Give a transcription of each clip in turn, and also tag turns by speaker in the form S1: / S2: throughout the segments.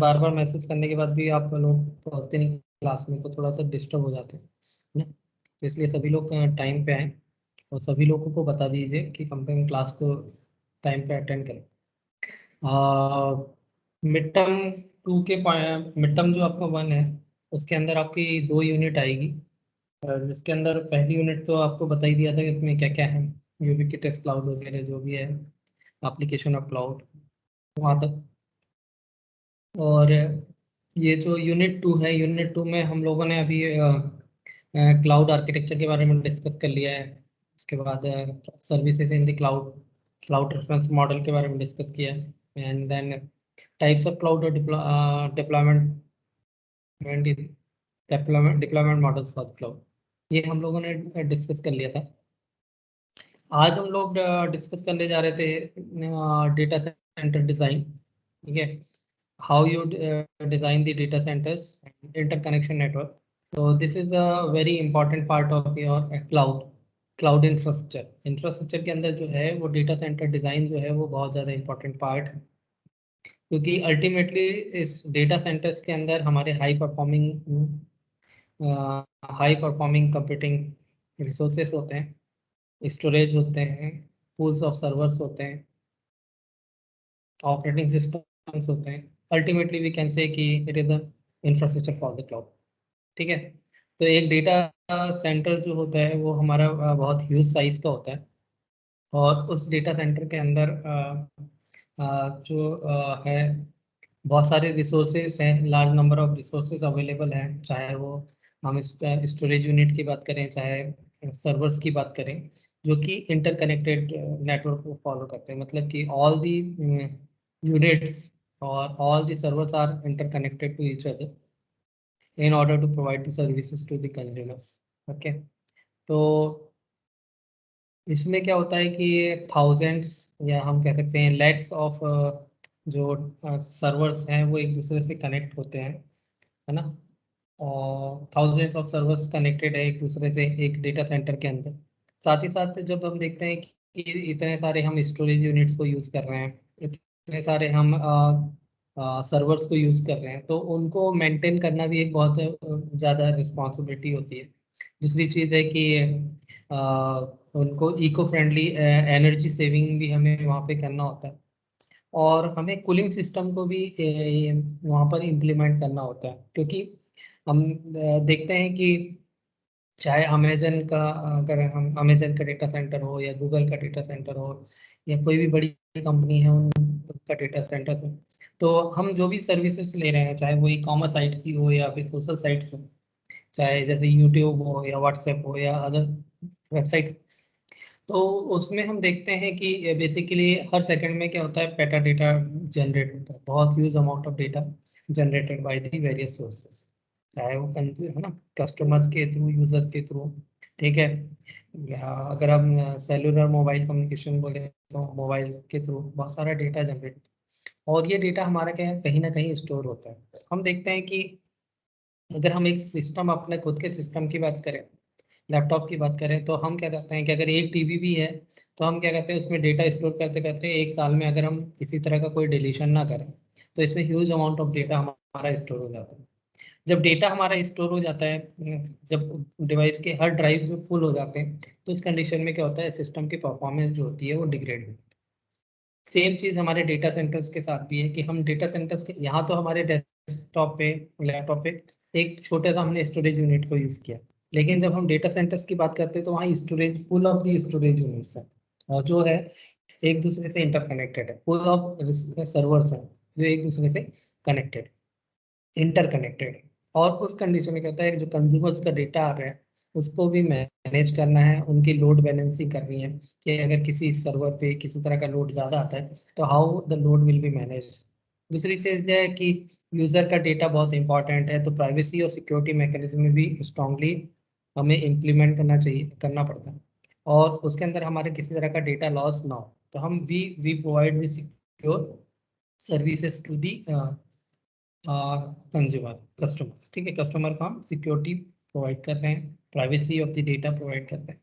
S1: बार बार message करने के बाद भी आप लोग पहुँचते नहीं क्लास में, तो थोड़ा सा डिस्टर्ब हो जाते हैं ना। तो इसलिए सभी लोग टाइम पे आए और सभी लोगों को बता दीजिए कि कंप्यूटर क्लास को टाइम पे अटेंड करें। मिड टर्म टू के मिड टर्म जो आपका वन है उसके अंदर आपकी 2 यूनिट आएगी। जिसके अंदर पहली यूनिट तो आपको बता ही दिया था कि इसमें क्या क्या है, यूबिक्विटस क्लाउड वगैरह जो भी है, एप्लीकेशन ऑफ क्लाउड, वहाँ तक। और ये जो यूनिट टू है, यूनिट टू में हम लोगों ने अभी क्लाउड आर्किटेक्चर के बारे में डिस्कस कर लिया है। उसके बाद services in the cloud, cloud reference model के बारे में डिस्कस किया है। And then types of cloud और deployment deployment models for cloud, ये हम लोगों ने डिस्कस कर लिया था। आज हम लोग डिस्कस करने जा रहे थे डेटा सेंटर डिज़ाइन। ठीक है, how you design the data centers and interconnection network. So this is a very important part of your cloud infrastructure। Infrastructure के अंदर जो है वो डेटा सेंटर डिज़ाइन जो है वो बहुत ज़्यादा इंपॉर्टेंट पार्ट है, क्योंकि अल्टीमेटली इस डेटा सेंटर्स के अंदर हमारे हाई परफॉर्मिंग कंप्यूटिंग रिसोर्सेस होते हैं, स्टोरेज होते हैं, पूल्स ऑफ सर्वर्स होते हैं, ऑपरेटिंग सिस्टम्स होते हैं। अल्टीमेटली वी कैन से कि it is the infrastructure for the cloud. ठीक है, तो एक डेटा सेंटर जो होता है वो हमारा बहुत ह्यूज साइज का होता है, और उस डेटा सेंटर के अंदर जो है बहुत सारे रिसोर्सेज हैं, large number of resources available हैं, चाहे वो हम स्टोरेज यूनिट की बात करें, चाहे सर्वर्स की बात करें, जो कि इंटरकनेक्टेड नेटवर्क को फॉलो करते हैं। मतलब कि ऑल दी यूनिट्स और all the servers are interconnected to each other in order to provide the services to the consumers। Okay, तो इसमें क्या होता है कि थाउजेंड्स या हम कह सकते हैं लैक्स ऑफ जो सर्वर्स हैं वो एक दूसरे से कनेक्ट होते हैं, है ना। और थाउजेंड्स ऑफ सर्वर्स कनेक्टेड है एक दूसरे से एक डेटा सेंटर के अंदर। साथ ही साथ जब हम देखते हैं कि इतने सारे हम स्टोरेज यूनिट्स को यूज़ कर रहे हैं, इतने सारे हम सर्वर्स को यूज़ कर रहे हैं, तो उनको मेंटेन करना भी एक बहुत ज़्यादा रिस्पॉन्सिबिलिटी होती है। दूसरी चीज़ है कि अ, उनको इको फ्रेंडली एनर्जी सेविंग भी हमें वहाँ पे करना होता है, और हमें कूलिंग सिस्टम को भी वहाँ पर इम्प्लीमेंट करना होता है। क्योंकि हम देखते हैं कि चाहे अमेजन का, अगर हम अमेजन का डेटा सेंटर हो या गूगल का डेटा सेंटर हो या कोई भी बड़ी कंपनी है उनका डेटा सेंटर हो, तो हम जो भी सर्विसेज ले रहे हैं, चाहे वो ई कॉमर्स साइट की हो या फिर सोशल साइट्स हो, चाहे जैसे यूट्यूब हो या व्हाट्सएप हो या अदर वेबसाइट्स, तो उसमें हम देखते हैं कि बेसिकली हर सेकंड में क्या होता है, पेटा डेटा जनरेट होता है, बहुत huge amount of data generated by the various sources, चाहे वो है ना, कस्टमर्स के थ्रू, यूजर्स के थ्रू। ठीक है, या अगर हम सेलुलर मोबाइल कम्युनिकेशन बोले तो मोबाइल के थ्रू बहुत सारा डेटा जनरेट, और ये डेटा हमारा क्या है, कहीं ना कहीं स्टोर होता है। हम देखते हैं कि अगर हम एक सिस्टम, अपने खुद के सिस्टम की बात करें, लैपटॉप की बात करें, तो हम क्या करते हैं कि अगर एक टीवी भी है तो हम क्या करते हैं, उसमें डेटा स्टोर करते करते एक साल में अगर हम किसी तरह का कोई डिलीशन ना करें तो इसमें ह्यूज अमाउंट ऑफ डेटा हमारा स्टोर हो जाता है। जब डेटा हमारा स्टोर हो जाता है, जब डिवाइस के हर ड्राइव जो फुल हो जाते हैं, तो उस कंडीशन में क्या होता है, सिस्टम की परफॉर्मेंस जो होती है वो डिग्रेड होती है। सेम चीज़ हमारे डेटा सेंटर्स के साथ भी है कि हम डेटा सेंटर्स के यहाँ तो हमारे डेस्कटॉप पे, लैपटॉप पे एक छोटा सा हमने स्टोरेज यूनिट को यूज़ किया, लेकिन जब हम डेटा सेंटर्स की बात करते हैं तो वहाँ storage, full of the storage units है, और जो है एक दूसरे से इंटरकनेक्टेड है, फुल ऑफ सर्वर्स हैं जो एक दूसरे से कनेक्टेड, इंटरकनेक्टेड है। और उस कंडीशन में क्या होता है कि जो कंज्यूमर्स का डेटा आ रहा है उसको भी मैनेज करना है, उनकी लोड बैलेंसिंग करनी है, कि अगर किसी सर्वर पे किसी तरह का लोड ज़्यादा आता है तो how the load will be manage. दूसरी चीज़ है कि यूज़र का डेटा बहुत इंपॉर्टेंट है, तो प्राइवेसी और सिक्योरिटी मैकेनिज्म भी स्ट्रांगली हमें इम्प्लीमेंट करना चाहिए, करना पड़ता है, और उसके अंदर हमारे किसी तरह का डेटा लॉस ना हो। तो हम we provide the secure services to the consumer, customer. ठीक है, कस्टमर को हम सिक्योरिटी प्रोवाइड कर रहे हैं, privacy of the data provide कर रहे हैं।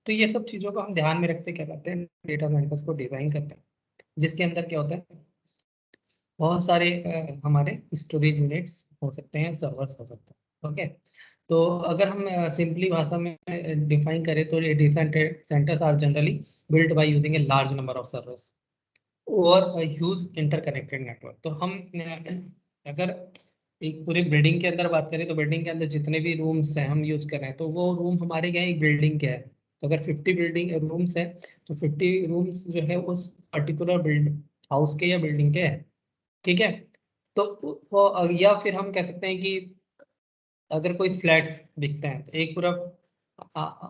S1: तो ये सब चीज़ों को हम ध्यान में रखते क्या करते हैं, डेटा सेंटर्स को डिजाइन करते हैं, जिसके अंदर क्या होता है, बहुत सारे हमारे स्टोरेज यूनिट्स हो सकते हैं, सर्वर्स हो सकते हैं। ओके, तो अगर हम सिंपली भाषा में डिफाइन करें तो data centers are generally built by using a large number of servers और ह्यूज इंटरकनेक्टेड नेटवर्क। तो हम अगर एक पूरी बिल्डिंग के अंदर बात करें तो बिल्डिंग के अंदर जितने भी रूम्स हैं हम यूज कर रहे हैं, तो वो रूम हमारे क्या है, एक बिल्डिंग क्या है। तो अगर 50 बिल्डिंग रूम्स है तो 50 रूम्स जो है उस पर्टिकुलर बिल्ड हाउस के या बिल्डिंग के है। ठीक है, तो वो या फिर हम कह सकते हैं कि अगर कोई फ्लैट्स बिकते हैं तो एक पूरा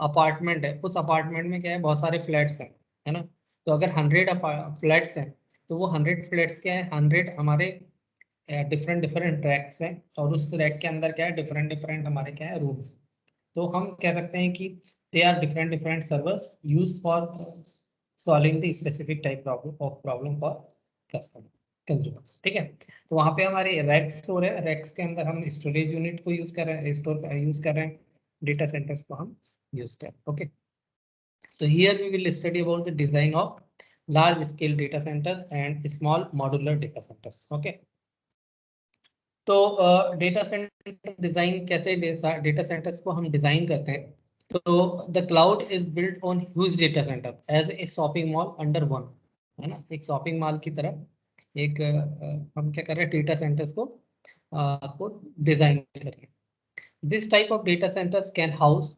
S1: अपार्टमेंट है, उस अपार्टमेंट में क्या है, बहुत सारे फ्लैट्स हैं, है ना। तो अगर 100 फ्लैट्स हैं तो वो 100 फ्लैट्स क्या है, 100 हमारे डिफरेंट डिफरेंट रैक्स हैं, और उस रैक के अंदर क्या है, डिफरेंट डिफरेंट हमारे क्या है, रूम्स। तो हम कह सकते हैं कि they are different different servers use for solving the specific type problem for customer consumers. ठीक है, तो वहाँ पे हमारे रैक्स हो रहे हैं, रैक्स के अंदर हम स्टोरेज यूनिट को यूज कर रहे हैं, स्टोर यूज कर रहे हैं, डेटा सेंटर्स को हम यूज कर रहे हैं। ओके, तो here we will study about the design of large scale data centers and small modular data centers. Okay, तो डेटा सेंटर डिजाइन कैसे, डेटा सेंटर्स को हम डिजाइन करते हैं। तो the cloud is built on huge data center as a shopping mall under one, है ना, एक शॉपिंग मॉल की तरह एक हम क्या कर रहे हैं, डेटा सेंटर्स को डिजाइन कर रहे हैं। This type of data centers can house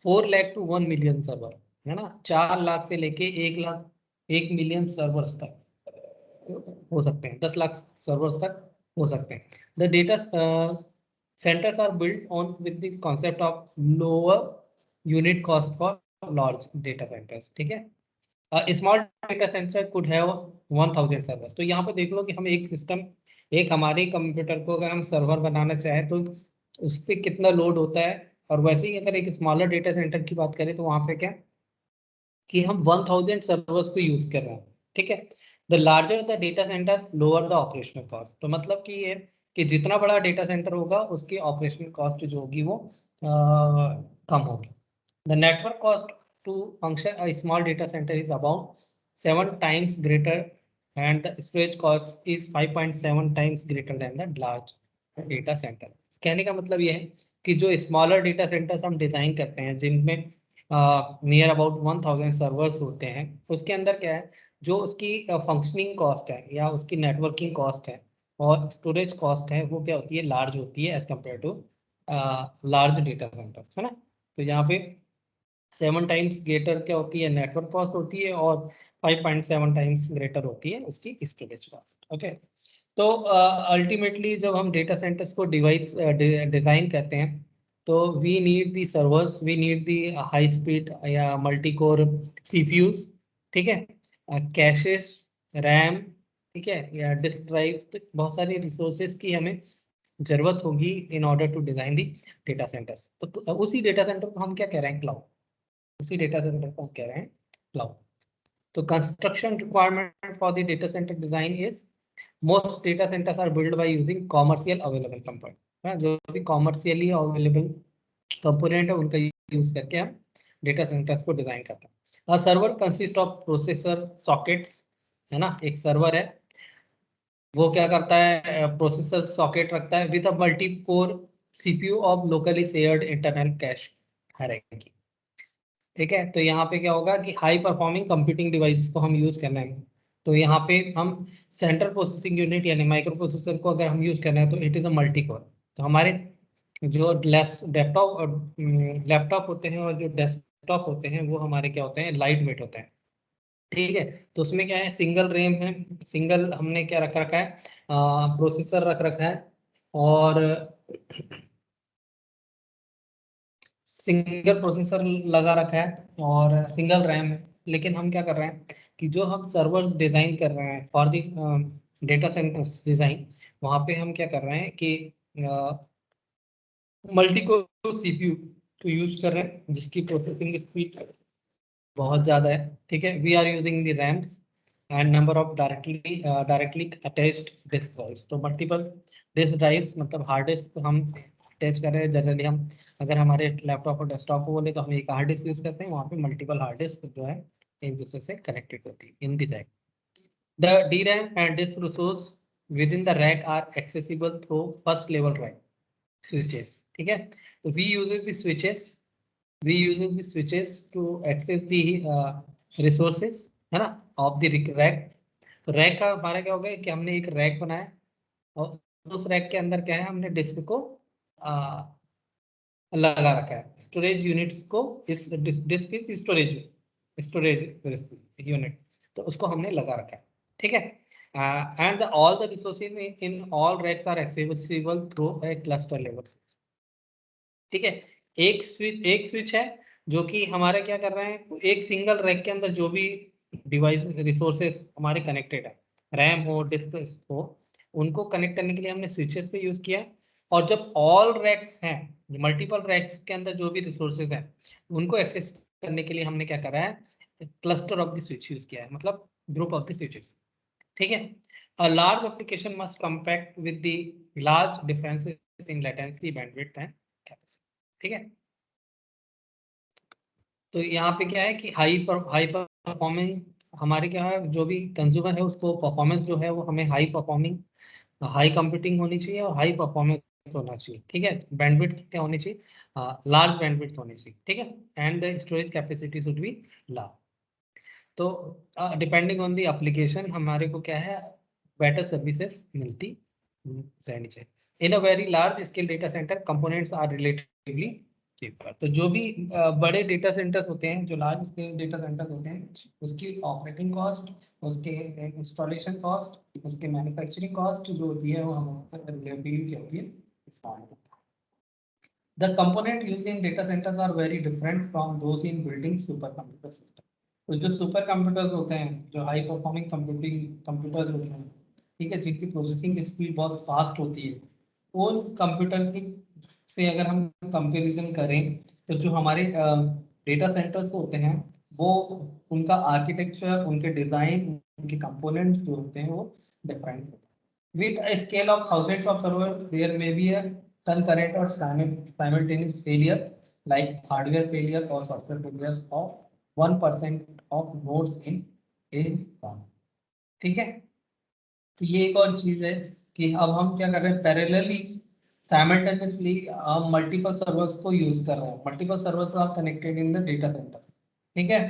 S1: 4 lakh to 1 million server, है ना, 4 लाख से लेके 1 लाख 1 मिलियन सर्वर्स तक हो सकते हैं, 10 लाख सर्वर्स तक हो सकते हैं। The data centers are built on with the concept of lower unit cost for large data centers। ठीक है, small data centre could have 1000 servers. तो यहाँ पे देख लो कि हम एक सिस्टम, एक हमारे कंप्यूटर को अगर हम सर्वर बनाना चाहें तो उस पर कितना लोड होता है। और वैसे ही अगर एक स्मॉलर डेटा सेंटर की बात करें तो वहाँ पे क्या कि हम 1000 सर्वर्स को यूज कर रहे हैं। ठीक है, the larger the data centre lower the operational cost. तो मतलब कि ये कि जितना बड़ा डेटा सेंटर होगा उसकी ऑपरेशनल कॉस्ट जो होगी वो कम होगी। The network cost to function a small data center is about 7 times greater and the storage cost is 5.7 times greater than the large data center. कहने का मतलब ये है कि जो स्मॉलर डेटा सेंटर्स हम डिजाइन करते हैं जिनमें नियर अबाउट 1000 सर्वर्स होते हैं, उसके अंदर क्या है, जो उसकी फंक्शनिंग कॉस्ट है या उसकी नेटवर्किंग कॉस्ट है और स्टोरेज कॉस्ट है, वो क्या होती है, लार्ज होती है as compare to large data center, है ना। तो यहाँ पे 7 टाइम्स ग्रेटर क्या होती है, नेटवर्क कॉस्ट होती है, और 5.7 टाइम्स ग्रेटर होती है उसकी स्टोरेज कॉस्ट। ओके, तो अल्टीमेटली जब हम डेटा सेंटर्स को डिवाइस डिजाइन करते हैं तो we need the servers, we need the high speed या मल्टी कोर सीपीयूज। ठीक है, कैशेस, रैम, ठीक है, या डिस्क ड्राइव, तो बहुत सारी रिसोर्सेज की हमें जरूरत होगी in order to design the data centers. तो उसी डेटा सेंटर को हम क्या कह रहे हैं, क्लाउड। उसी डेटा सेंटर को हम कह रहे हैं क्लाउड। तो construction requirement for the data center design is most data centers are built by using commercial available component, है जो भी commercially available component है उनका यूज करके हम डेटा सेंटर्स को डिजाइन करते हैं। Server consist of processor sockets, है ना, एक सर्वर है वो क्या करता है, प्रोसेसर सॉकेट रखता है with a multi core CPU of locally shared internal cash hierarchy. ठीक है, तो यहाँ पे क्या होगा कि हाई परफॉर्मिंग कंप्यूटिंग डिवाइस को हम यूज करना है। तो यहाँ पे हम सेंट्रल प्रोसेसिंग यूनिट यानी माइक्रो प्रोसेसर को अगर हम यूज कर रहे हैं तो it is a multi core. तो हमारे जो लैपटॉप और लैपटॉप होते हैं और जो डेस्कटॉप होते हैं वो हमारे क्या होते हैं, लाइट वेट होते हैं। ठीक है, तो उसमें क्या है, सिंगल रैम है, सिंगल हमने क्या रख रखा है, प्रोसेसर रख रखा है, और सिंगल प्रोसेसर लगा रखा है और सिंगल रैम है। लेकिन हम क्या कर रहे हैं कि जो हम सर्वर्स डिजाइन कर रहे हैं for the data centres design, वहां पे हम क्या कर रहे हैं कि मल्टी कोर सीपीयू को यूज कर रहे हैं जिसकी प्रोसेसिंग स्पीड बहुत ज्यादा है। ठीक है, we are using the RAMs and number of directly attached disk drives. तो मल्टीपल डिस्क ड्राइव्स मतलब हार्ड डिस्क हम अटैच कर रहे हैं। जनरली हम अगर हमारे लैपटॉप और डेस्कटॉप को बोले तो हम एक हार्ड डिस्क यूज करते हैं, वहाँ पे मल्टीपल हार्ड डिस्क जो है एक दूसरे से कनेक्टेड होती है in the rack. The D RAM and disk resource within the rack are accessible through first level rack switches. ठीक है, तो we uses the switches to access the resources, है ना, of the rack. तो rack का हमारा क्या हो गया कि हमने एक रैक बनाया और उस रैक के अंदर क्या है, हमने डिस्क को लगा रखा है, स्टोरेज यूनिट्स को, इस डिस्क की स्टोरेज यूनिट, तो उसको हमने लगा रखा है, ठीक है. And all the resources in all racks are accessible through a cluster level. ठीक है, एक स्विच है जो कि हमारा क्या कर रहे हैं, एक सिंगल रैक के अंदर जो भी डिवाइस रिसोर्सेस हमारे कनेक्टेड है, रैम हो, डिस्क हो, उनको कनेक्ट करने के लिए हमने स्विचेस का यूज किया. और जब ऑल रैक्स हैं, मल्टीपल रैक्स के अंदर जो भी रिसोर्सेज हैं, उनको एक्सेस करने के लिए हमने क्या करा है, cluster of the switch use किया है, मतलब ग्रुप ऑफ द स्विचेस. ठीक है, a large application must compact with the large differences in latency, bandwidth and capacity. ठीक है, तो यहाँ पे क्या है कि हाई परफॉर्मिंग हमारे क्या है, जो भी कंज्यूमर है उसको परफॉर्मेंस जो है वो हमें हाई परफॉर्मिंग, हाई कंप्यूटिंग होनी चाहिए और हाई परफॉर्मेंस होना चाहिए. ठीक है, बैंडविड्थ क्या होनी चाहिए, लार्ज बैंडविड्थ होनी चाहिए. ठीक है, and the storage capacity should be large. तो डिपेंडिंग ऑन द एप्लीकेशन हमारे को क्या है, बेटर सर्विसेज मिलती रहनी चाहिए. In a very large scale data centre components are relatively cheaper. तो जो भी बड़े डेटा सेंटर्स होते हैं, जो लार्ज स्केल डेटा सेंटर्स होते हैं, उसकी ऑपरेटिंग कॉस्ट, उसके इंस्टॉलेशन कॉस्ट, उसके मैन्युफैक्चरिंग कॉस्ट जो होती है वो हमारे रिलेटिवली क्या होती है, इसका. The component used in data centers are very different from those in building supercomputer system. तो जो सुपर कंप्यूटर्स होते हैं, जो हाई परफॉर्मिंग कंप्यूटर्स होते हैं, ठीक है, जिनकी प्रोसेसिंग स्पीड बहुत फास्ट होती है, उन कंप्यूटर की से अगर हम कंपैरिजन करें, तो जो हमारे डेटा सेंटर्स होते हैं, वो उनका आर्किटेक्चर, उनके डिजाइन, उनके कंपोनेंट्स जो होते हैं वो डिफरेंट होते हैं. With a scale of thousands of servers, there may be a concurrent or simultaneous failure, like hardware failure or software failures of 1% of nodes in a farm. ठीक है, तो ये एक और चीज है कि अब हम क्या कर रहे हैं, पैरेलली साइमल्टेनियसली हम मल्टीपल सर्वर्स को यूज कर रहे हैं. Multiple servers are connected in the data center. ठीक है,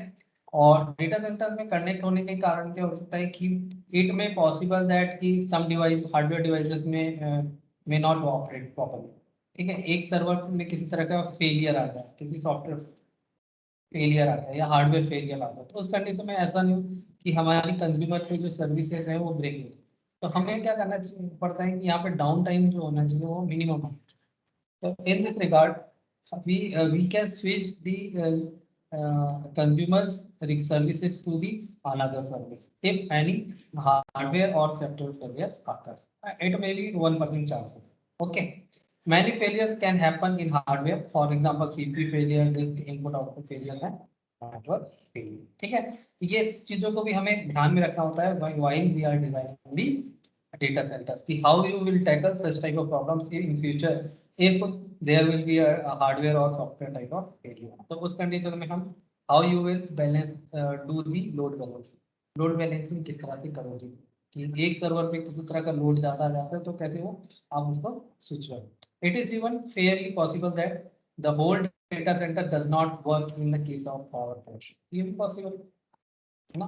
S1: और डेटा सेंटर में कनेक्ट होने के कारण क्या हो सकता है कि इट में पॉसिबल दैट कि सम डिवाइस, हार्डवेयर डिवाइसेस में नॉट ऑपरेट प्रॉपर्ली. ठीक है, एक सर्वर में किसी तरह का फेलियर आता है, किसी सॉफ्टवेयर फेलियर आता है या हार्डवेयर फेलियर आता है, तो उस कंडीशन में ऐसा नहीं कि हमारी कंज्यूमर पे जो सर्विसेज है वो ब्रेक हो. तो हमें क्या करना पड़ता है कि यहाँ पे डाउन टाइम जो होना चाहिए वो मिनिमम हो. तो in this regard we can switch the consumers services to the another service if any hardware or software failures occurs. It may be 1% chances. Okay, many failures can happen in hardware. For example, CPU failure, disk input output failure है, network failure. ठीक है, ये चीजों को भी हमें ध्यान में रखना होता है while we are designing the data centers. कि how you will tackle such type of problems in future if there will be a hardware or software type of failure. तो उस कंडीशन में हम how you will balance do the load balancing. Load balancing किस तरह से करोगे कि एक सर्वर पे किसी तरह का लोड ज्यादा आ जाता है तो कैसे वो आप उसको स्विच करो. It is even fairly possible that the whole data center does not work in the case of power crash. ये भी पॉसिबल है ना.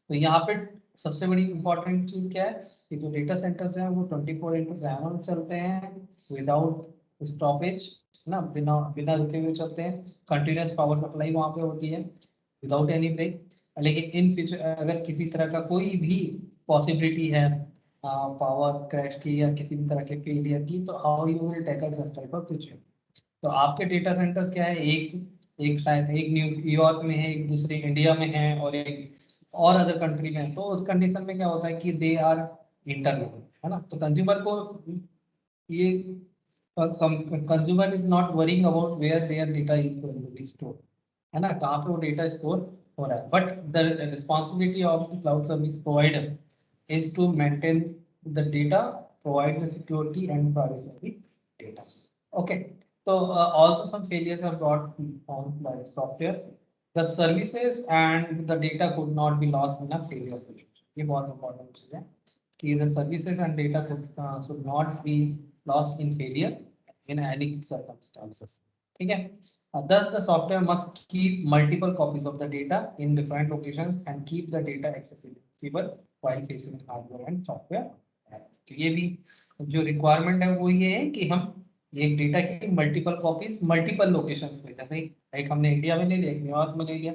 S1: तो यहाँ पे सबसे बड़ी इंपॉर्टेंट चीज क्या है कि जो डेटा सेंटर्स हैं वो 24/7 चलते हैं विदाउट स्टॉपेज ना, बिना बिना रुके हुए चलते हैं. कंटिन्यूस पावर सप्लाई वहाँ पे होती है विदाउट एनी ब्रेक. लेकिन इन फ्यूचर अगर किसी तरह का कोई भी पॉसिबिलिटी है पावर क्रैश की या किसी भी तरह के फेलियर की, तो how you will tackle such type of situation. तो आपके डेटा सेंटर्स क्या है, एक शायद एक न्यूयॉर्क में है, एक दूसरे इंडिया में है और एक और अदर कंट्री में है. तो उस कंडीशन में क्या होता है कि दे आर इंटरनल, है ना. तो कंज्यूमर को ये consumer is not worrying about where their data is going to be store, है ना, कहाँ पे वो डेटा स्टोर हो रहा है. But the responsibility of the cloud service provider is to maintain the data, provide the security and privacy of the data. Okay, so also some failures are brought on by softwares. The services and the data could not be lost in a failure situation. ये बहुत important चीज है. कि the services and data should not be lost in failure in any circumstances. ठीक है. Thus the software must keep multiple copies of the data in different locations and keep the data accessible while facing hardware and software errors. तो ये भी जो requirement है वो ये है कि हम एक डेटा की मल्टीपल कॉपीज मल्टीपल लोकेशंस पे, जैसे एक हमने इंडिया में ले लिया, एक न्यूयॉर्क में ले लिया,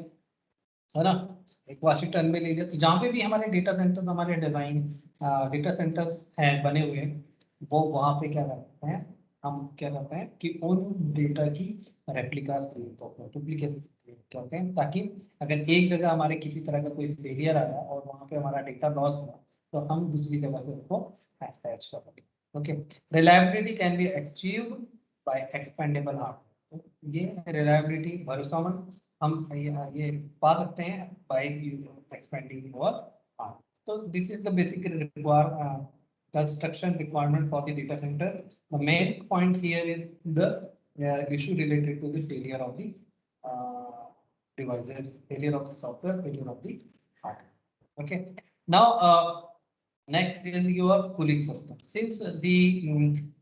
S1: है ना, एक वाशिंगटन में ले लिया, तो जहाँ पे भी हमारे डेटा सेंटर्स, हमारे डिजाइन डेटा सेंटर्स हैं बने हुए हैं, वो वहाँ पे क्या करते हैं, हम क्या करते हैं कि उन डेटा की रेप्लिकास क्रिएट करते हैं, डुप्लीकेट्स क्रिएट करते हैं, ताकि अगर एक जगह हमारे किसी तरह का कोई फेलियर आया और वहाँ पे हमारा डेटा लॉस हुआ तो हम दूसरी जगह पे उसको पैच कर सकें. Okay. Reliability can be achieved by expendable hardware. तो ये रिलायबिलिटी, भरोसेमंद हम ये पा सकते हैं बाय एक्सपेंडिंग मोर हार्ड. तो this is the basic construction requirement for the data center. The main point here is the issue related to the failure of the devices, failure of the software, failure of the hardware. Okay. Now next is your cooling system. Since the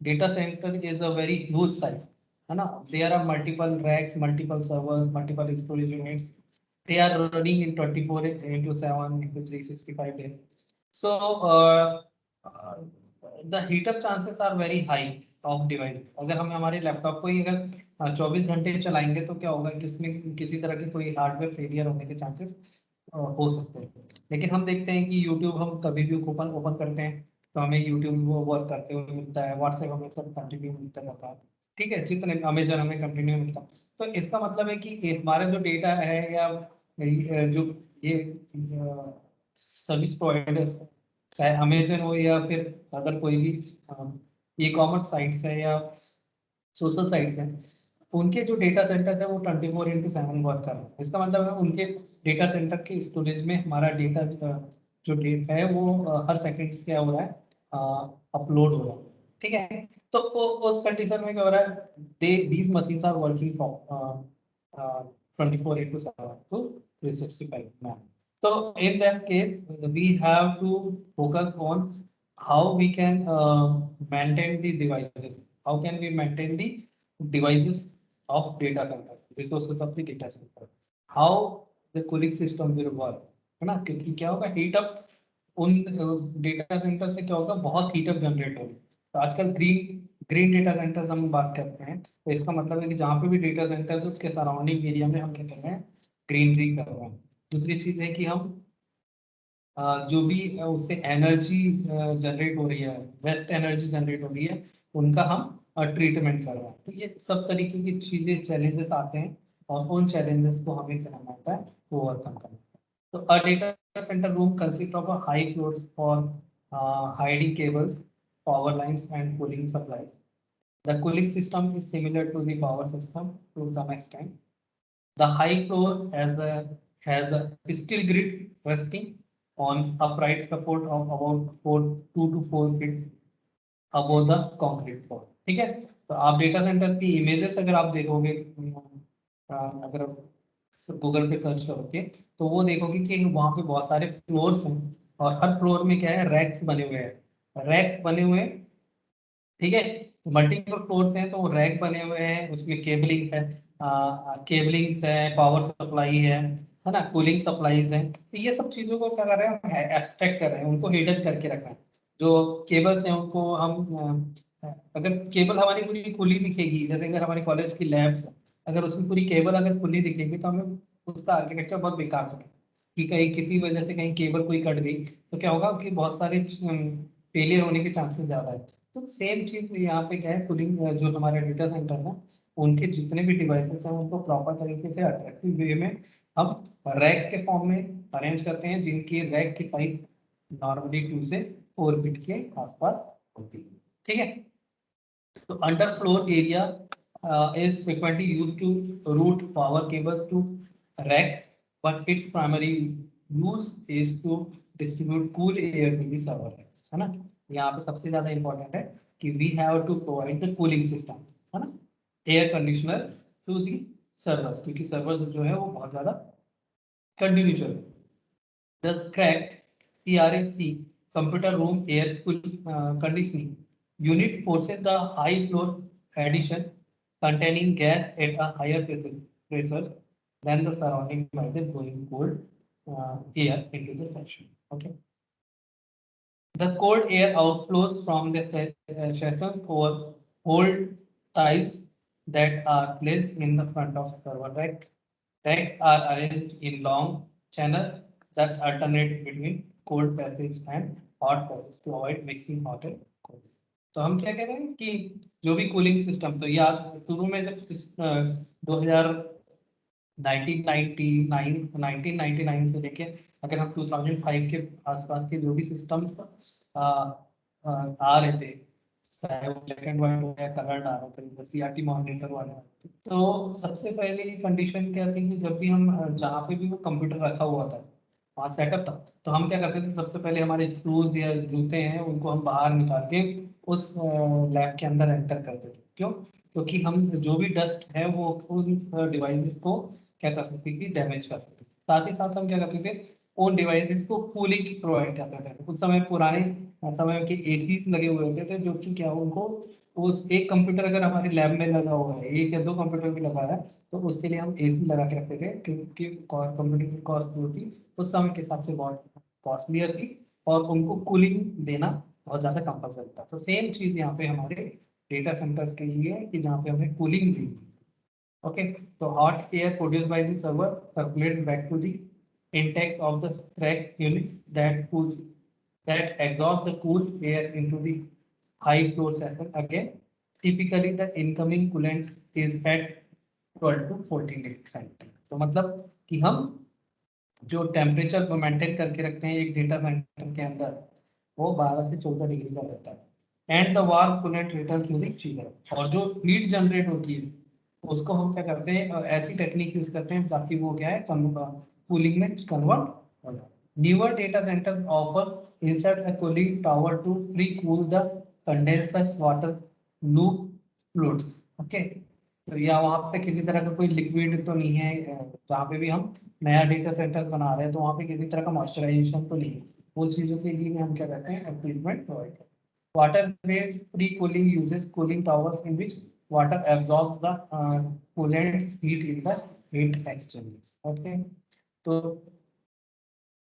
S1: data center is a very huge size, है ना, there are multiple racks, multiple servers, multiple storage units. They are running in 24/7 into 365 days. So the heat up chances are very high of devices. अगर हम हमारे laptop को ही अगर 24 घंटे चलाएंगे तो क्या होगा कि इसमें किसी तरह की कोई हार्डवेयर फेलियर होने के चांसेस हो सकते हैं. लेकिन हम देखते हैं कि YouTube हम कभी भी ओपन करते हैं तो हमें YouTube वो वर्क करते हुए मिलता है, व्हाट्सएप हमें सब कंटिन्यू मिलता रहता है, ठीक है, जितने अमेजन हमें कंटिन्यू मिलता है. तो इसका मतलब है कि हमारा जो डेटा है या जो ये सर्विस प्रोवाइडर्स, चाहे अमेजन हो या फिर अगर कोई भी ई कॉमर्स साइट्स है या सोशल साइट्स हैं, उनके जो डेटा सेंटर्स है वो 24/7 वर्क कर रहे हैं. इसका मतलब है उनके डेटा सेंटर के स्टोरेज में हमारा डेटा जो डेटा है वो हर सेकंड क्या हो रहा है, अपलोड हो रहा है. ठीक है. तो उस कंडीशन में क्या हो रहा है, these machines are working from 24/7 to 365 man. So in that case, we have to focus on how we can maintain the devices. How can we maintain the devices of data center, resources of the data center? How the cooling system will work, है ना, क्योंकि क्या होगा, heat up उन data centre से क्या होगा, बहुत हीट अप जनरेट होगी. तो आजकल ग्रीन डेटा सेंटर्स हम बात करते हैं, तो इसका मतलब है कि जहाँ पे भी डेटा सेंटर्स है उसके सराउंडिंग एरिया में हम क्या कर रहे हैं, ग्रीनरी कर रहे हैं. दूसरी चीज है कि हम जो भी उससे एनर्जी जनरेट हो रही है, वेस्ट एनर्जी जनरेट हो रही है, उनका हम ट्रीटमेंट कर रहे हैं. तो ये सब तरीके की चीजें, चैलेंजेस आते हैं और उन चैलेंजेस को हमें करना होता है, ओवरकम करना होता है. तो अ data centre room consist of a high floors for hiding cables, power lines and cooling supplies. The cooling system is similar to the power system to some extent. The high floor has a steel grid resting on upright support of about 2 to 4 feet above the concrete floor. ठीक है. तो आप data centre की images अगर आप देखोगे, अगर Google पे सर्च करोगे तो वो देखोगे कि वहाँ पे बहुत सारे फ्लोर्स हैं और हर फ्लोर में क्या है, रैक्स बने हुए हैं, रैक बने हुए हैं. ठीक है. तो मल्टीपल फ्लोर्स हैं तो रैक बने हुए हैं, उसमें केबलिंग है, केबलिंग है, पावर सप्लाई है ना, कूलिंग सप्लाईज है. तो ये सब चीजों को क्या कर रहे हैं, एब्स्ट्रैक्ट कर रहे हैं, उनको हिडन करके रखा है. जो केबल्स हैं उनको हम अगर केबल हमारी पूरी खुली दिखेगी, जैसे अगर हमारी कॉलेज की लैब्स है, अगर उसमें पूरी केबल अगर खुली दिखेगी तो हमें उसका आर्किटेक्चर बहुत बेकार से कि कहीं किसी वजह से कहीं केबल कोई कट गई तो क्या होगा कि बहुत सारे फेलियर होने के चांसेस ज्यादा है. तो सेम चीज यहाँ पे क्या है, कूलिंग जो हमारे डेटा सेंटर है उनके जितने भी डिवाइसेस हैं उनको प्रॉपर तरीके से अट्रैक्टिव वे में हम रैक के फॉर्म में अरेंज करते हैं, जिनकी रैक की साइज नॉर्मली 2 से 4 फीट के आसपास होती है. ठीक है. तो under floor area is frequently used to route power cables to racks, but its primary use is to distribute cool air to the server racks. है ना. यहाँ पे सबसे ज्यादा इंपॉर्टेंट है कि we have to provide the cooling system, है ना, air conditioner to the servers, क्योंकि सर्वर्स जो है वो बहुत ज्यादा कंटिन्यू चल. The cracked CRAC computer room air conditioning unit forces the high floor addition containing gas at a higher pressure than the surrounding by the blowing cold air into the section. Okay. The cold air outflows from the sessions over old tiles that are placed in the front of server racks. Racks are arranged in long channels that alternate between cold passage and hot passage to avoid mixing hot and cold. तो हम क्या कह रहे हैं कि जो भी cooling system, तो याद शुरू में जब 1999 से लेके अगर हम 2005 के आसपास के जो भी सिस्टम्स आ रहे थे, चाहे वो ब्लैक एंड व्हाइट हो या कलर्ड आ रहे थे, जैसे सीआरटी मॉनिटर वाले, तो सबसे पहली कंडीशन क्या थी कि जब भी हम जहाँ पे भी वो कंप्यूटर रखा हुआ था वहाँ सेटअप था, तो हम क्या करते थे, सबसे पहले हमारे शूज या जूते हैं उनको हम बाहर निकाल के उस लैब के अंदर एंटर करते थे। क्यों? क्योंकि हम जो भी डस्ट है वो उन डिवाइसेस को क्या कर सकती थी, डैमेज कर सकती थी। साथ ही साथ हम क्या करते थे, उन डिवाइसेस को कूलिंग प्रोवाइड करते थे। उस समय पुराने समय के एसीज लगे हुए होते थे, जो कि क्या उनको उस एक कंप्यूटर अगर हमारे लैब में लगा हुआ है, एक या दो कंप्यूटर भी लगा है, तो उसके लिए हम एसी लगा के रखते थे, क्योंकि कंप्यूटर की कॉस्ट जो थी उस समय के हिसाब से बहुत कॉस्टलियर थी और उनको कूलिंग देना बहुत ज़्यादा कंपल्सरी था। तो सेम चीज़ यहाँ पे हमारे डेटा सेंटर्स के लिए है कि जहाँ पे हमें कूलिंग दी। ओके, तो hot air produced by the server circulated back to the intakes of the rack units that exhaust the cool air into the high floor section. Again, typically the incoming coolant is at 12 to 14 degree centigrade. तो मतलब कि हम जो temperature maintain करके रखते हैं एक data centre के अंदर, वो 12 से 14 डिग्री का रहता है। And the warm coolant return to the chiller, और जो हीट जनरेट होती है उसको हम क्या करते हैं, ऐसी टेक्निक यूज करते हैं ताकि वो क्या है, कूलिंग में कन्वर्ट हो जाए। Newer data centres offer insert a cooling tower to pre cool the condensers water loop fluids. Okay, तो या वहाँ पे किसी तरह का कोई लिक्विड तो नहीं है, जहाँ पे भी हम नया डेटा सेंटर बना रहे हैं तो वहाँ पे किसी तरह का मॉइस्चराइजेशन तो नहीं है, वो चीज़ों के लिए हम क्या करते हैं, ट्रीटमेंट प्रोवाइड करते हैं। Water-based pre-cooling uses cooling towers in which water absorbs the coolant's heat in the heat exchangers. Okay, तो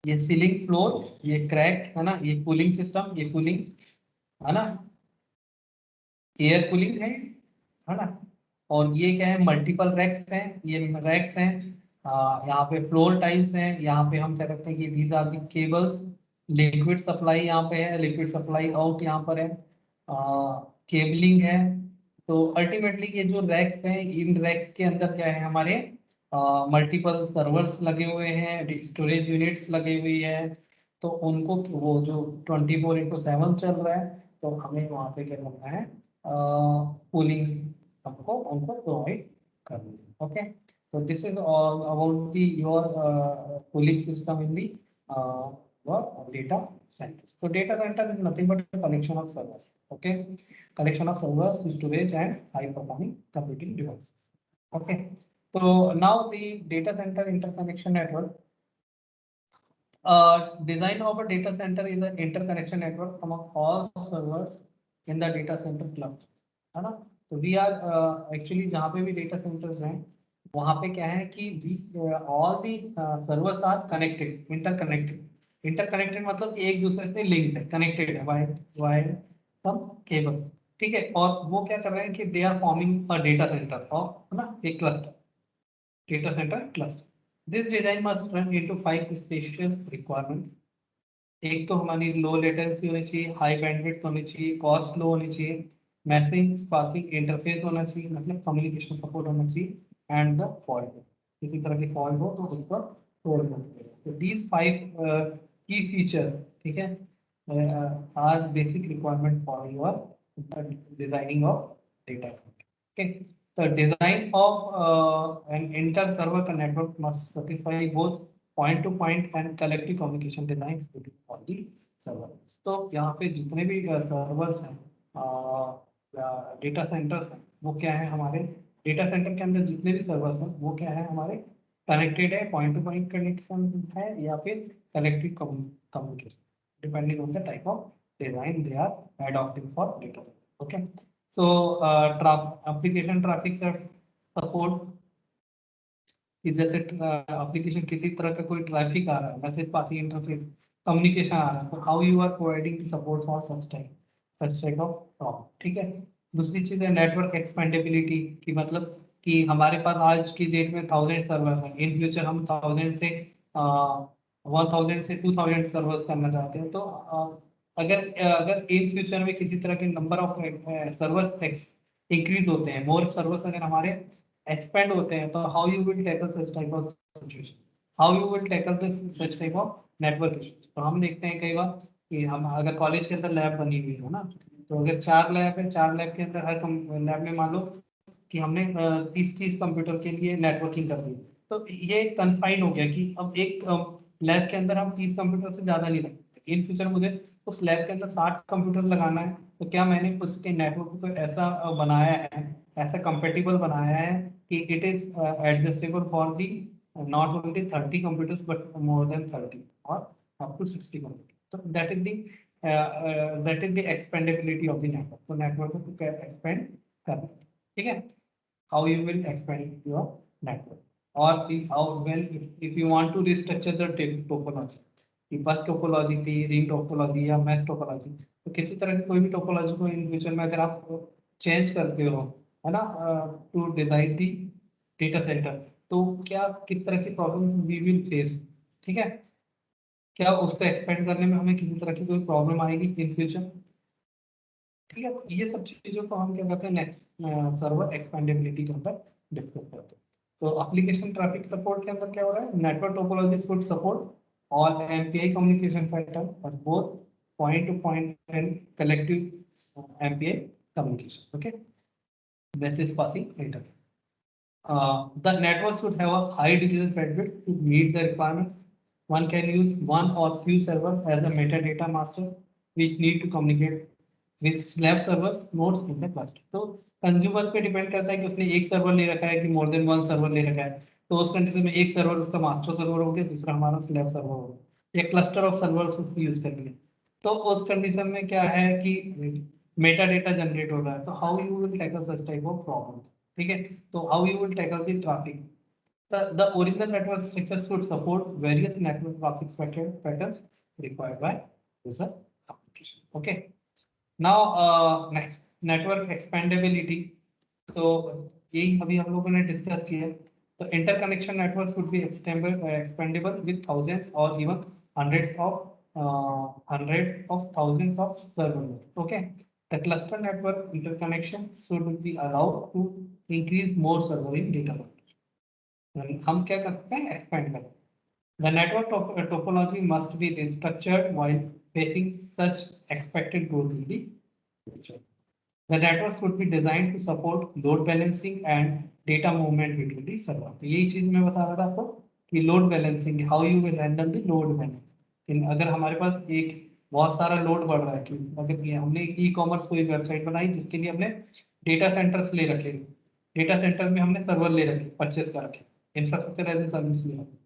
S1: ये सीलिंग फ्लोर, ये क्रैक है ना, ये कूलिंग सिस्टम, ये कूलिंग है ना, एयर कूलिंग है ना, और ये क्या है, मल्टीपल रैक्स हैं, ये रैक्स हैं, यहाँ पे फ्लोर टाइल्स हैं, यहाँ पे हम क्या करते हैं कि these are the cables, liquid supply यहाँ पे है, लिक्विड सप्लाई आउट यहाँ पर है, केबलिंग है। तो अल्टीमेटली ये जो रैक्स हैं, इन रैक्स के अंदर क्या है, हमारे मल्टीपल सर्वर्स लगे हुए हैं, स्टोरेज यूनिट्स लगे हुई है, तो उनको वो जो 24/7 चल रहा है, तो हमें वहाँ पे क्या करना है, कूलिंग हमको उनको प्रोवाइड करनी है। Okay, so this is all about the your cooling system in the your data centers. So data center is nothing but a collection of servers. Okay, collection of servers, storage and high performing computing devices. Okay, so now the data center interconnection network. Design of a data center is an interconnection network among all servers in the data center cluster, है ना। तो we are actually जहाँ पे भी data centres हैं वहाँ पे क्या है कि we all the servers are connected, interconnected मतलब एक दूसरे से लिंक्ड है, कनेक्टेड है बाय सम केबल्स। ठीक है, और वो क्या कर रहे हैं कि they are forming a data centre, और है ना, एक cluster, data centre cluster. This design must run into 5 spatial requirements. एक तो हमारी लो लेटेंसी होनी चाहिए, हाई बैंडविड्थ होनी चाहिए, कॉस्ट लो होनी चाहिए, मैसेज पासिंग इंटरफेस होना चाहिए, मतलब कम्युनिकेशन सपोर्ट होना चाहिए, एंड द फॉल्ट, किसी तरह की फॉल्ट हो तो उस पर सोल्व होना। तो दीज 5 की फीचर, ठीक है, are basic requirement for your designing of data centre. Okay, the design of an inter-server network must satisfy both point-to-point and collective communication designs between all the servers. तो यहाँ पे जितने भी सर्वर्स हैं, data centres हैं, वो क्या है, हमारे डेटा सेंटर के अंदर जितने भी सर्वर्स हैं वो क्या है, हमारे कनेक्टेड है, पॉइंट टू पॉइंट कनेक्शन है या फिर collective communication. depending on the type of design they are adopting for data. Okay, so application traffic support कि जैसे एप्लीकेशन किसी तरह का कोई ट्रैफिक आ रहा है, मैसेज पासिंग इंटरफेस कम्युनिकेशन आ रहा है, तो how you are providing support for such type of problem. ठीक है. दूसरी चीज है नेटवर्क एक्सपेंडेबिलिटी की, मतलब कि हमारे पास आज की डेट में 1000 सर्वर है, इन फ्यूचर हम 1000 से 1000 से 2000 सर्वर्स करना चाहते हैं. तो अगर अगर इन फ्यूचर में किसी तरह के नंबर ऑफ सर्वर्स इंक्रीज होते हैं, मोर सर्वर्स अगर हमारे expand होते हैं, तो how you will tackle such type of situation, how you will tackle this such type of network issues. तो हम देखते हैं कई बार कि हम अगर कॉलेज के अंदर लैब बनी हुई है ना, तो अगर 4 लैब है, 4 लैब के अंदर हर लैब में मान लो कि हमने 30 कंप्यूटर के लिए नेटवर्किंग कर दी, तो ये कन्फाइंड हो गया कि अब एक लैब के अंदर हम 30 कंप्यूटर से ज्यादा नहीं लगते. इन फ्यूचर मुझे उस लैब के अंदर 60 कंप्यूटर लगाना है, तो क्या मैंने उसके नेटवर्क को ऐसा बनाया है, ऐसा कंपेटिबल बनाया है कि it is adjustable for the not only 30 computers but more than 30 और अप टू 60 कंप्यूटर. तो that is the expandability of the network. तो नेटवर्क को एक्सपेंड करना. ठीक है. How you will expand your network, और if you want to restructure the topology, कि बस टोपोलॉजी थी, रिंग टोपोलॉजी या मैश टोपोलॉजी, तो किसी तरह की कोई भी टोपोलॉजी को इन फ्यूचर में अगर आप चेंज करते हो, है ना, to design the data centre, तो क्या किस तरह की प्रॉब्लम वी विल फेस. ठीक है. क्या उसको एक्सपेंड करने में हमें किसी तरह की कोई प्रॉब्लम आएगी इन फ्यूचर. ठीक है. तो ये सब चीजों को हम क्या करते हैं नेक्स्ट सर्वर एक्सपेंडेबिलिटी के अंदर डिस्कस करते हैं. तो एप्लीकेशन ट्रैफिक सपोर्ट के अंदर क्या हो रहा है, network topologies would support all MPI communication pattern but both point to point and collective MPI communication. Okay, message passing interface. The network should have a high digital bandwidth to meet the requirements. One can use one or few servers as a metadata master, which need to communicate with slab server nodes in the cluster. तो consumer पे depend करता है कि उसने एक server ले रखा है कि मोर देन वन सर्वर ले रखा है. तो उस कंडीशन में एक सर्वर उसका मास्टर सर्वर हो गया, दूसरा हमारा स्लैब सर्वर हो गया, एक क्लस्टर ऑफ सर्वर्स यूज कर लिए. तो उस कंडीशन में क्या है कि मेटा डेटा जनरेट हो रहा है. तो how you will tackle such type of problem. ठीक है. तो how you will tackle the traffic. The original network structure should support various network traffic patterns required by user application. Okay. Now next network expandability. तो यही अभी हम लोगों ने discuss किया. तो interconnection networks would be expandable with thousands or even hundreds of thousands of server nodes. Okay. The cluster network interconnection should be allowed to increase more server in data center. हम क्या कर सकते हैं, expand कर. The network topology must be restructured while facing such expected growth in the future. The networks would be designed to support load balancing and data movement between the server. तो यही चीज मैं बता रहा था आपको कि load balancing, how you will handle the load balance. अगर हमारे पास एक बहुत सारा लोड बढ़ रहा है, कि अगर हमने ई कॉमर्स कोई वेबसाइट बनाई जिसके लिए हमने डेटा सेंटर्स ले रखे, डेटा सेंटर में हमने सर्वर ले रखे, परचेज कर रखे, इंफ्रास्ट्रक्चर एज ए सर्विस ले रखे,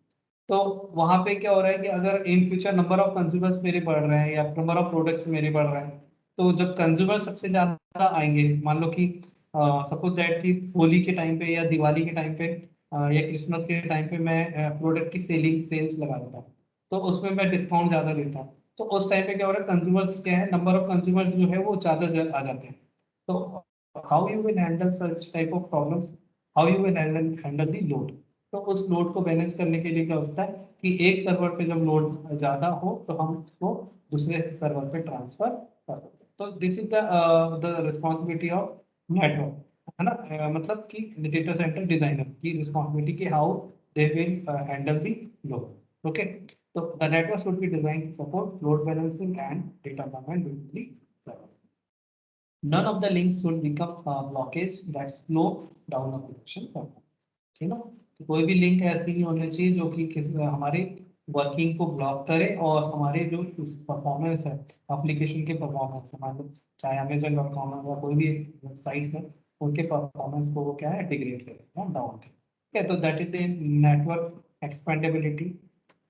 S1: तो वहां पे क्या हो रहा है कि अगर in future number of consumers मेरे बढ़ रहे हैं या नंबर ऑफ प्रोडक्ट्स मेरे बढ़ रहे हैं, तो जब कंज्यूमर सबसे ज्यादा आएंगे, मान लो कि सपोज दैट कि होली के टाइम पे या दिवाली के टाइम पे या क्रिसमस के टाइम पे मैं प्रोडक्ट की सेल्स लगा देता हूँ, तो उसमें मैं डिस्काउंट ज्यादा देता हूँ. तो उस टाइम पे क्या हो रहा है, कंज्यूमर्स क्या है, नंबर ऑफ कंज्यूमर जो है वो ज्यादा आ जाते हैं. तो how you will handle such type of problems, how you will handle the load. तो उस लोड को बैलेंस करने के लिए क्या होता है कि एक सर्वर पे जब लोड ज्यादा हो तो हम उसको दूसरे सर्वर पे ट्रांसफर कर सकते हैं. तो this is the responsibility of network, है ना. मतलब कि डेटा सेंटर डिजाइनर की रिस्पॉन्सिबिलिटी की how they will handle the load. Okay. तो the network should be designed to support load balancing and data movement between the server. None of the links should become blockage that slow down application performance. ठीक है. तो कोई भी link ऐसी नहीं होनी चाहिए जो कि हमारे वर्किंग को ब्लॉक करे और हमारे जो परफॉर्मेंस है, एप्लीकेशन के परफॉर्मेंस है, मान लो चाहे Amazon.com है या कोई भी वेबसाइट्स है, उनके परफॉर्मेंस को वो क्या है, डिग्रेड करे या डाउन करे. ठीक है. तो दैट इज द नेटवर्क एक्सपेंडेबिलिटी.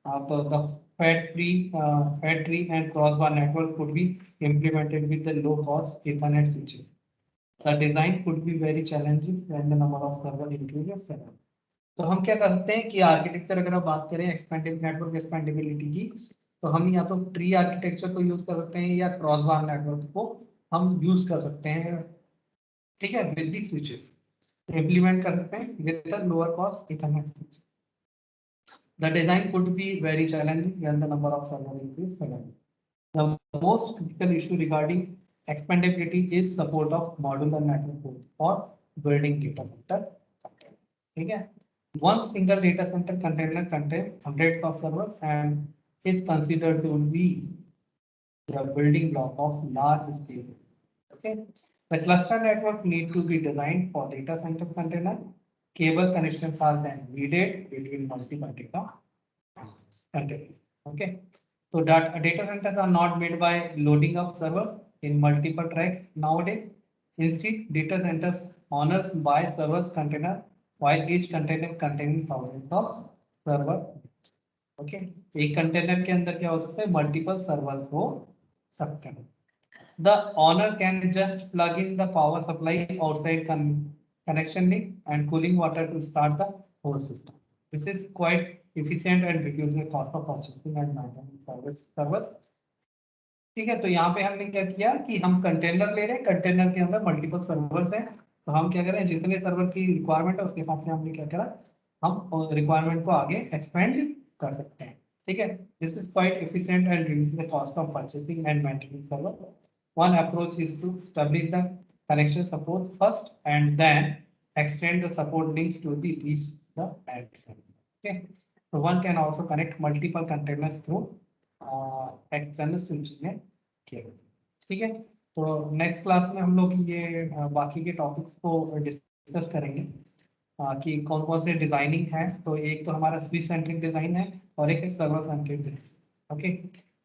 S1: तो the fat tree and crossbar network could be implemented with the low cost Ethernet switches. The design could be very challenging when the number of server increases. तो हम क्या कर सकते हैं कि architecture अगर आप बात करें एक्सपेंडेड नेटवर्क एक्सपेंडेबिलिटी की, तो हम या तो ट्री आर्किटेक्चर को यूज कर सकते हैं या क्रॉसबार नेटवर्क को हम यूज कर सकते हैं, ठीक है, विद दी स्विचेस इंप्लीमेंट कर सकते हैं with the lower cost Ethernet switch. The design could be very challenging when the number of servers increase suddenly. The most critical issue regarding expandability is support of modular network code or building data center container. ठीक है, one single data center container contains hundreds of servers and is considered to be the building block of large scale. Okay, the cluster network need to be designed for data center container. Cable connections are then needed between multiple data containers. Okay, so that data centers are not made by loading up servers in multiple tracks nowadays. Instead, data centers owners buy servers container while each container containing thousands of server. Okay, एक container के अंदर क्या हो सकता है, multiple servers हो सकते हैं. The owner can just plug in the power supply outside connection link and cooling water to start the whole system. This is quite efficient and reduces the cost of purchasing and maintenance service. ठीक है, तो यहाँ पे हमने क्या किया कि हम कंटेनर ले रहे हैं, कंटेनर के अंदर मल्टीपल सर्वर्स हैं, तो हम क्या करें, जितने सर्वर की रिक्वायरमेंट है उसके हिसाब से हमने क्या करा, हम रिक्वायरमेंट को आगे एक्सपेंड कर सकते हैं. ठीक है, this is quite efficient and reduce the cost of purchasing and maintaining server. One approach is to establish the connection support first and then extend the support links to the reach the end server. Okay, so one can also connect multiple containers through external switching cable. ठीक है, तो next class में हम लोग ये बाकी के topics को डिस्कस करेंगे कि कौन कौन से डिजाइनिंग है. तो एक तो हमारा स्विच सेंट्रिक डिजाइन है और एक है सर्वर सेंट्रिक डिजाइन. ओके,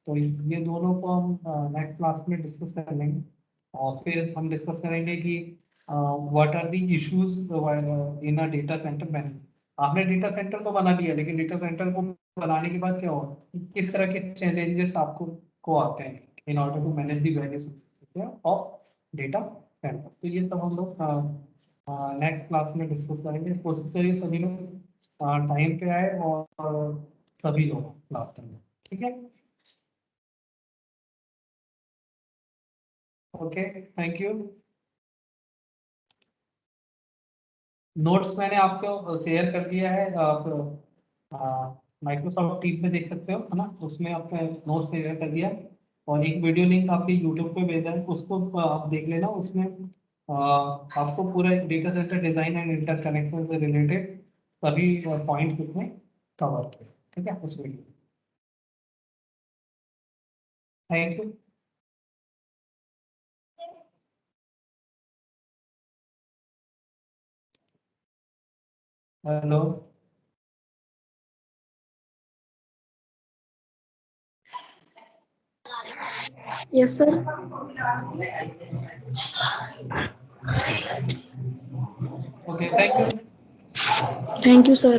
S1: तो ये दोनों को हम नेक्स्ट क्लास में डिस्कस कर लेंगे और फिर हम डिस्कस करेंगे कि what are the issues in a data centre management. आपने डेटा सेंटर तो बना लिया, लेकिन डेटा सेंटर को बनाने के बाद क्या होगा, किस तरह के चैलेंजेस आपको को आते हैं in order to manage the various of data centre. तो ये सब हम लोग नेक्स्ट क्लास में डिस्कस करेंगे. कोशिश करिए सभी लोग टाइम पे आए और सभी लोग क्लास टाइम. ठीक है, ओके, थैंक यू. नोट्स मैंने आपको शेयर कर दिया है, आप माइक्रोसॉफ्ट टीम में देख सकते हो, है ना, उसमें आपका नोट्स शेयर कर दिया और एक वीडियो लिंक आपके यूट्यूब पे भेजा है, उसको आप देख लेना. उसमें आपको पूरा data center design and interconnection से रिलेटेड सभी पॉइंट्स उसमें कवर किए. ठीक है, उस video. Thank you. Hello,
S2: Yes, sir.
S1: Okay, thank you.
S2: Thank you, sir.